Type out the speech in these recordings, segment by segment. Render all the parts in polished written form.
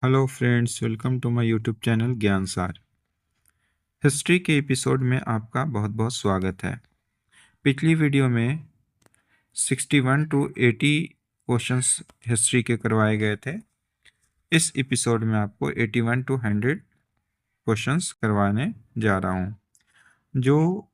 Hello friends, welcome to my YouTube channel Gyan Saar. History के episode में आपका बहुत बहुत स्वागत है। पिछली वीडियो में 61 टू 80 क्वेश्चंस हिस्ट्री के करवाए गए थे। इस एपिसोड में आपको 81 टू 100 क्वेश्चंस करवाने जा रहा हूँ, जो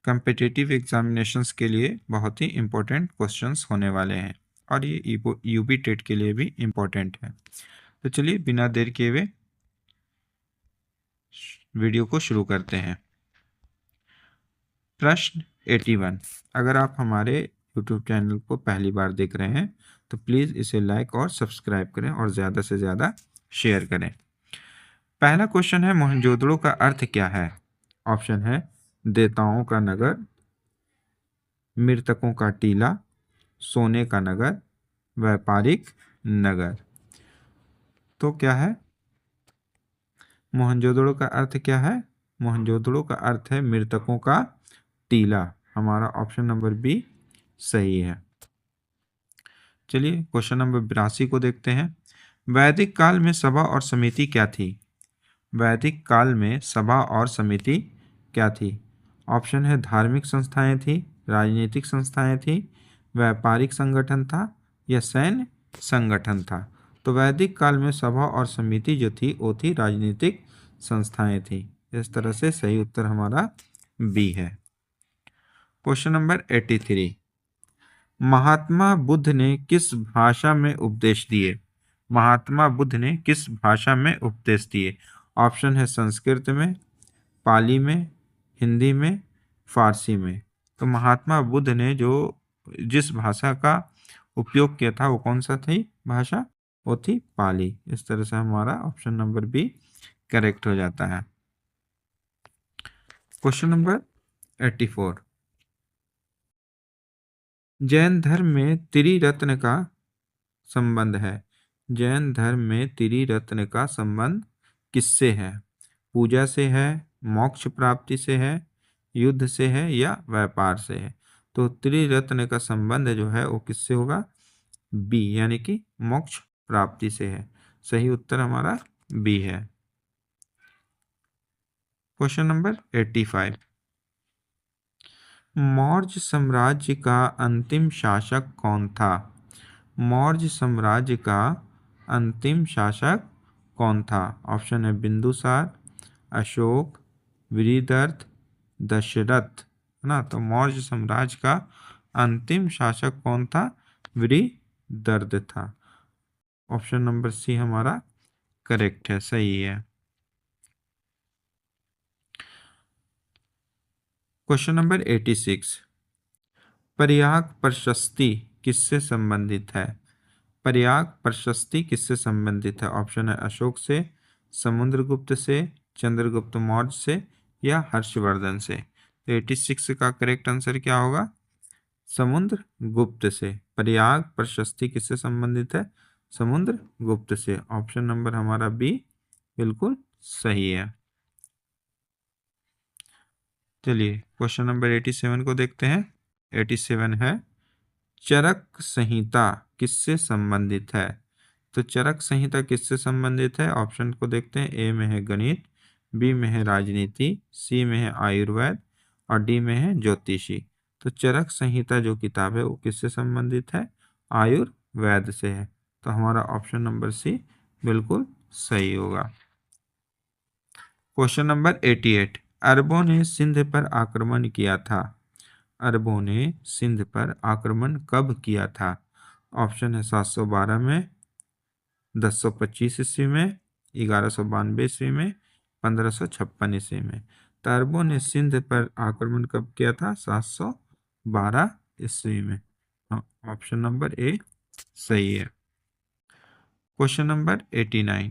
कम्पिटिटिव एग्जामिनेशंस के लिए बहुत ही इम्पोर्टेंट क्वेश्चंस होने वाले हैं और ये यूपी टेट के लिए भी इम्पोर्टेंट है। तो चलिए बिना देर किए हुए वीडियो को शुरू करते हैं। प्रश्न 81। अगर आप हमारे YouTube चैनल को पहली बार देख रहे हैं तो प्लीज़ इसे लाइक और सब्सक्राइब करें और ज़्यादा से ज़्यादा शेयर करें। पहला क्वेश्चन है, मोहनजोदड़ो का अर्थ क्या है? ऑप्शन है देवताओं का नगर, मृतकों का टीला, सोने का नगर, व्यापारिक नगर। तो क्या है मोहनजोदड़ो का अर्थ? क्या है मोहनजोदड़ो का अर्थ है मृतकों का टीला। हमारा ऑप्शन नंबर बी सही है। चलिए क्वेश्चन नंबर 82 को देखते हैं। वैदिक काल में सभा और समिति क्या थी? वैदिक काल में सभा और समिति क्या थी? ऑप्शन है धार्मिक संस्थाएं थी, राजनीतिक संस्थाएं थी, व्यापारिक संगठन था या सैन्य संगठन था। तो वैदिक काल में सभा और समिति जो थी वो थी राजनीतिक संस्थाएं थी। इस तरह से सही उत्तर हमारा बी है। Question number 83। महात्मा बुद्ध ने किस भाषा में उपदेश दिए? महात्मा बुद्ध ने किस भाषा में उपदेश दिए? ऑप्शन है संस्कृत में, पाली में, हिंदी में, फारसी में। तो महात्मा बुद्ध ने जिस भाषा का उपयोग किया था वो कौन सा थी भाषा? वो थी पाली। इस तरह से हमारा ऑप्शन नंबर बी करेक्ट हो जाता है। Question number 84। जैन धर्म में त्रिरत्न का संबंध है। जैन धर्म में त्रिरत्न का संबंध किससे है? पूजा से है, मोक्ष प्राप्ति से है, युद्ध से है या व्यापार से है? तो त्रिरत्न का संबंध जो है वो किससे होगा? बी, यानी कि मोक्ष प्राप्ति से है। सही उत्तर हमारा बी है। Question number 85। मौर्य साम्राज्य का अंतिम शासक कौन था? मौर्य साम्राज्य का अंतिम शासक कौन था? ऑप्शन है बिंदुसार, अशोक, वृहदर्थ, दशरथ, है ना। तो मौर्य साम्राज्य का अंतिम शासक कौन था? वृहदर्थ था। ऑप्शन नंबर सी हमारा करेक्ट है, सही है। Question number 86। प्रयाग प्रशस्ति किससे संबंधित है? प्रयाग प्रशस्ति किससे संबंधित है? ऑप्शन है अशोक से, समुद्रगुप्त से, चंद्रगुप्त मौर्य से या हर्षवर्धन से। तो 86 का करेक्ट आंसर क्या होगा? समुद्रगुप्त से। प्रयाग प्रशस्ति किससे संबंधित है? समुद्रगुप्त से। ऑप्शन नंबर हमारा बी बिल्कुल सही है। चलिए क्वेश्चन नंबर 87 को देखते हैं। 87 है, चरक संहिता किससे संबंधित है? तो चरक संहिता किससे संबंधित है? ऑप्शन को देखते हैं। ए में है गणित, बी में है राजनीति, सी में है आयुर्वेद और डी में है ज्योतिषी। तो चरक संहिता जो किताब है वो किससे संबंधित है? आयुर्वेद से है। तो हमारा ऑप्शन नंबर सी बिल्कुल सही होगा। Question number 88। अरबों ने सिंध पर आक्रमण किया था। अरबों ने सिंध पर आक्रमण कब किया था? ऑप्शन है 712 में, 1025 ईस्वी में, 1192 ईस्वी में, 1556 ईस्वी में। तो अरबों ने सिंध पर आक्रमण कब किया था? 712 ईस्वी में। ऑप्शन नंबर ए सही है। Question number 89।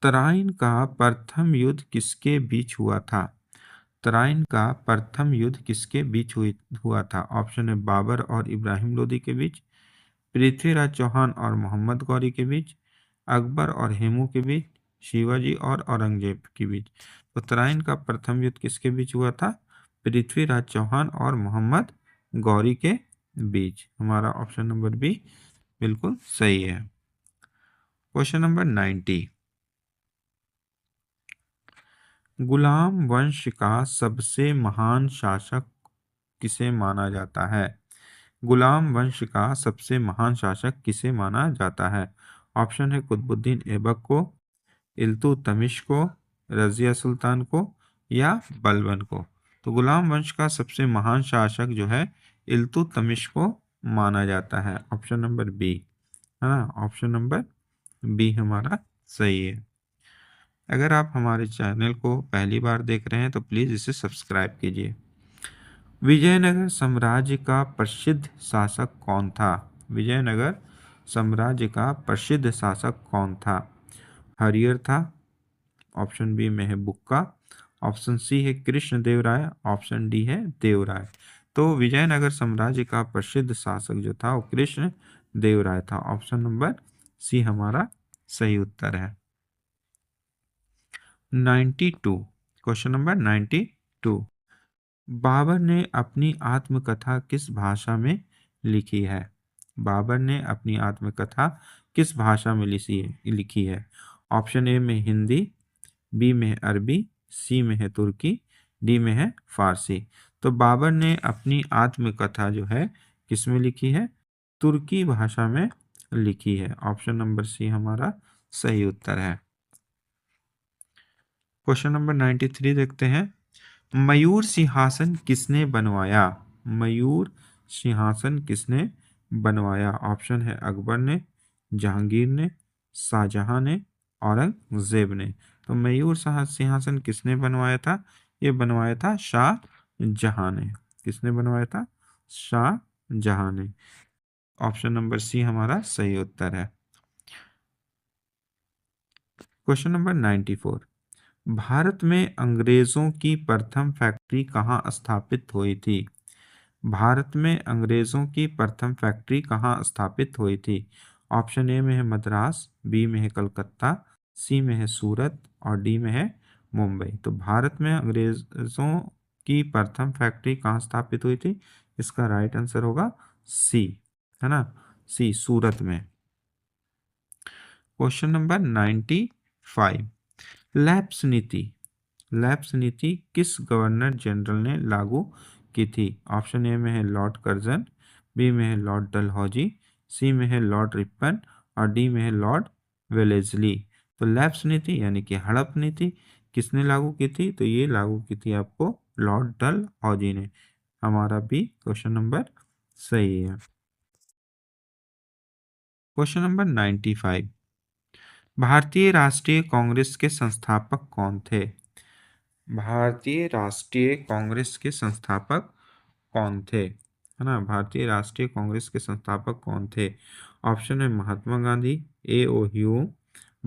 तराइन का प्रथम युद्ध किसके बीच हुआ था? तराइन का प्रथम युद्ध किसके बीच हुआ था? ऑप्शन है बाबर और इब्राहिम लोदी के बीच, पृथ्वीराज चौहान और मोहम्मद गौरी के बीच, अकबर और हेमू के बीच, शिवाजी और औरंगजेब के बीच। तो तराइन का प्रथम युद्ध किसके बीच हुआ था? पृथ्वीराज चौहान और मोहम्मद गौरी के बीच। हमारा ऑप्शन नंबर बी बिल्कुल सही है। क्वेश्चन नंबर 90, गुलाम वंश का सबसे महान शासक किसे माना जाता है? गुलाम वंश का सबसे महान शासक किसे माना जाता है? ऑप्शन है कुतुबुद्दीन ऐबक को, इल्तुतमिश को, रजिया सुल्तान को, या बलबन को। तो गुलाम वंश का सबसे महान शासक जो है इल्तुतमिश को माना जाता है। ऑप्शन नंबर बी, है ना, ऑप्शन नंबर बी हमारा सही है। अगर आप हमारे चैनल को पहली बार देख रहे हैं तो प्लीज़ इसे सब्सक्राइब कीजिए। विजयनगर साम्राज्य का प्रसिद्ध शासक कौन था? विजयनगर साम्राज्य का प्रसिद्ध शासक कौन था? हरिहर था, ऑप्शन बी में है बुक्का, ऑप्शन सी है कृष्णदेवराय, ऑप्शन डी है देवराय। तो विजयनगर साम्राज्य का प्रसिद्ध शासक जो था वो कृष्ण देवराय था। ऑप्शन नंबर सी हमारा सही उत्तर है। 92, क्वेश्चन नंबर 92, बाबर ने अपनी आत्मकथा किस भाषा में लिखी है? बाबर ने अपनी आत्मकथा किस भाषा में लिखी है? ऑप्शन ए में हिंदी, बी में है अरबी, सी में है तुर्की, डी में है फारसी। तो बाबर ने अपनी आत्मकथा जो है किस में लिखी है? तुर्की भाषा में लिखी है। ऑप्शन नंबर सी हमारा सही उत्तर है। क्वेश्चन नंबर 93 देखते हैं, मयूर सिंहासन किसने बनवाया? मयूर सिंहासन किसने बनवाया? ऑप्शन है अकबर ने, जहांगीर ने, शाहजहां ने, औरंगजेब ने। तो मयूर सिंहासन किसने बनवाया था? ये बनवाया था शाहजहां ने। किसने बनवाया था? शाहजहां ने। ऑप्शन नंबर सी हमारा सही उत्तर है। क्वेश्चन नंबर 94, भारत में अंग्रेजों की प्रथम फैक्ट्री कहाँ स्थापित हुई थी? भारत में अंग्रेजों की प्रथम फैक्ट्री कहाँ स्थापित हुई थी? ऑप्शन ए में है मद्रास, बी में है कलकत्ता, सी में है सूरत, और डी में है मुंबई। तो भारत में अंग्रेजों की प्रथम फैक्ट्री कहाँ स्थापित हुई थी? इसका राइट आंसर होगा सी, है ना, सी, सूरत में। क्वेश्चन नंबर 95, लैप्स नीति, लैप्स नीति किस गवर्नर जनरल ने लागू की थी? ऑप्शन ए में है लॉर्ड कर्जन, बी में है लॉर्ड डलहौजी, सी में है लॉर्ड रिपन, और डी में है लॉर्ड वेलेस्ली। तो लैप्स नीति यानी कि हड़प नीति किसने लागू की थी? तो ये लागू की थी आपको लॉर्ड डलहौजी ने। हमारा बी क्वेश्चन नंबर सही है। क्वेश्चन नंबर 95, भारतीय राष्ट्रीय कांग्रेस के संस्थापक कौन थे? भारतीय राष्ट्रीय कांग्रेस के संस्थापक कौन थे, है ना, भारतीय राष्ट्रीय कांग्रेस के संस्थापक कौन थे? ऑप्शन है महात्मा गांधी, ए ओ ह्यूम,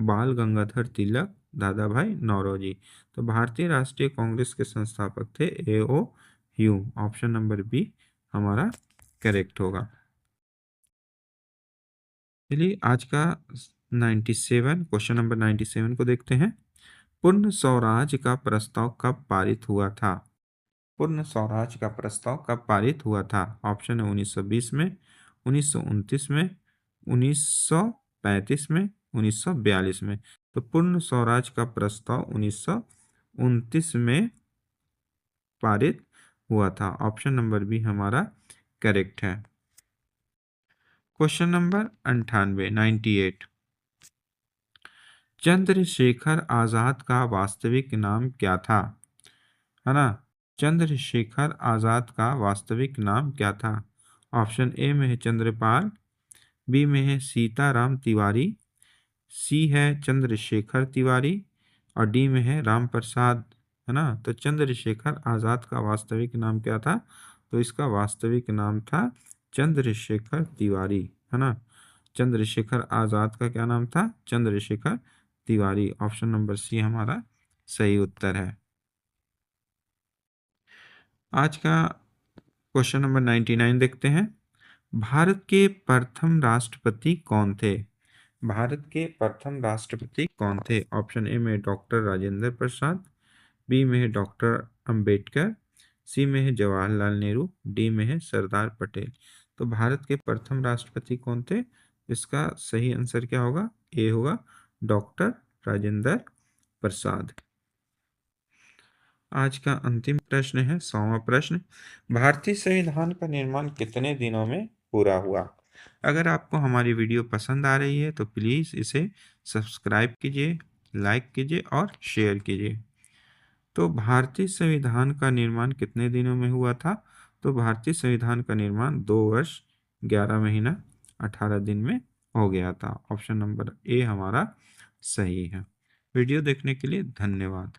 बाल गंगाधर तिलक, दादा भाई नौरोजी। तो भारतीय राष्ट्रीय कांग्रेस के संस्थापक थे A O Hume. Option number B हमारा करेक्ट होगा। चलिए आज का 97, क्वेश्चन नंबर 97 को देखते हैं, पूर्ण स्वराज का प्रस्ताव कब पारित हुआ था? पूर्ण स्वराज का प्रस्ताव कब पारित हुआ था? ऑप्शन है 1920 में, 1929 में, 1935 में, 1942 में। तो पूर्ण स्वराज का प्रस्ताव 1929 में पारित हुआ था। ऑप्शन नंबर बी हमारा करेक्ट है। क्वेश्चन नंबर 98, 98, चंद्रशेखर आजाद का वास्तविक नाम क्या था? है ना, चंद्रशेखर आजाद का वास्तविक नाम क्या था? ऑप्शन ए में है चंद्रपाल, बी में है सीताराम तिवारी, सी है चंद्रशेखर तिवारी, और डी में है राम प्रसाद, है ना। तो चंद्रशेखर आजाद का वास्तविक नाम क्या था? तो इसका वास्तविक नाम था चंद्रशेखर तिवारी, है ना। चंद्रशेखर आजाद का क्या नाम था? Chandrashekhar Tiwari. Option number C हमारा सही उत्तर है। आज का क्वेश्चन नंबर 99 देखते हैं, भारत के प्रथम राष्ट्रपति कौन थे? भारत के प्रथम राष्ट्रपति कौन थे? ऑप्शन ए में डॉक्टर राजेंद्र प्रसाद, बी में है डॉक्टर अंबेडकर, सी में है जवाहरलाल नेहरू, डी में है सरदार पटेल। तो भारत के प्रथम राष्ट्रपति कौन थे? इसका सही आंसर क्या होगा? ए होगा, डॉक्टर राजेंद्र प्रसाद। आज का अंतिम प्रश्न है 100वां प्रश्न। भारतीय संविधान का निर्माण कितने दिनों में पूरा हुआ? अगर आपको हमारी वीडियो पसंद आ रही है तो प्लीज़ इसे सब्सक्राइब कीजिए, लाइक कीजिए और शेयर कीजिए। तो भारतीय संविधान का निर्माण कितने दिनों में हुआ था? तो भारतीय संविधान का निर्माण 2 वर्ष 11 महीना 18 दिन में हो गया था। ऑप्शन नंबर ए हमारा सही है। वीडियो देखने के लिए धन्यवाद।